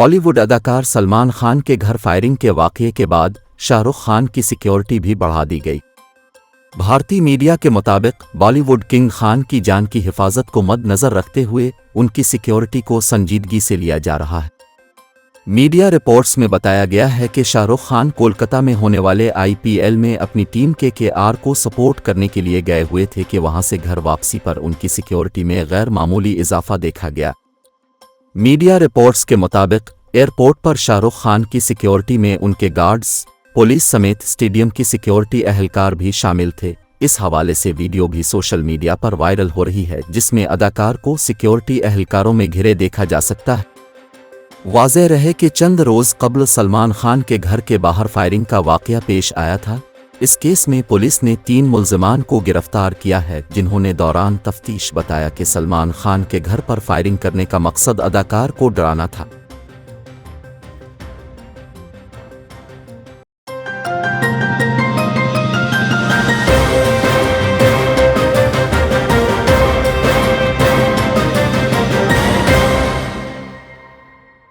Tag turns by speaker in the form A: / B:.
A: बॉलीवुड अदाकार सलमान खान के घर फायरिंग के वाक़ये के बाद शाहरुख खान की सिक्योरिटी भी बढ़ा दी गई। भारतीय मीडिया के मुताबिक बॉलीवुड किंग खान की जान की हिफाजत को मद्देनजर रखते हुए उनकी सिक्योरिटी को संजीदगी से लिया जा रहा है। मीडिया रिपोर्ट्स में बताया गया है कि शाहरुख खान कोलकाता में होने वाले IPL में अपनी टीम KKR को सपोर्ट करने के लिए गए हुए थे कि वहां से घर वापसी पर उनकी सिक्योरिटी में गैर मामूली इजाफा देखा गया। मीडिया रिपोर्ट्स के मुताबिक एयरपोर्ट पर शाहरुख खान की सिक्योरिटी में उनके गार्ड्स, पुलिस समेत स्टेडियम की सिक्योरिटी एहलकार भी शामिल थे। इस हवाले से वीडियो भी सोशल मीडिया पर वायरल हो रही है, जिसमें अदाकार को सिक्योरिटी एहलकारों में घिरे देखा जा सकता है। वाज़ेह रहे कि चंद रोज़ कबल सलमान खान के घर के बाहर फायरिंग का वाक़या पेश आया था। इस केस में पुलिस ने 3 मुल्ज़िमान को गिरफ्तार किया है, जिन्होंने दौरान तफ्तीश बताया कि सलमान खान के घर पर फायरिंग करने का मकसद अदाकार को डराना था।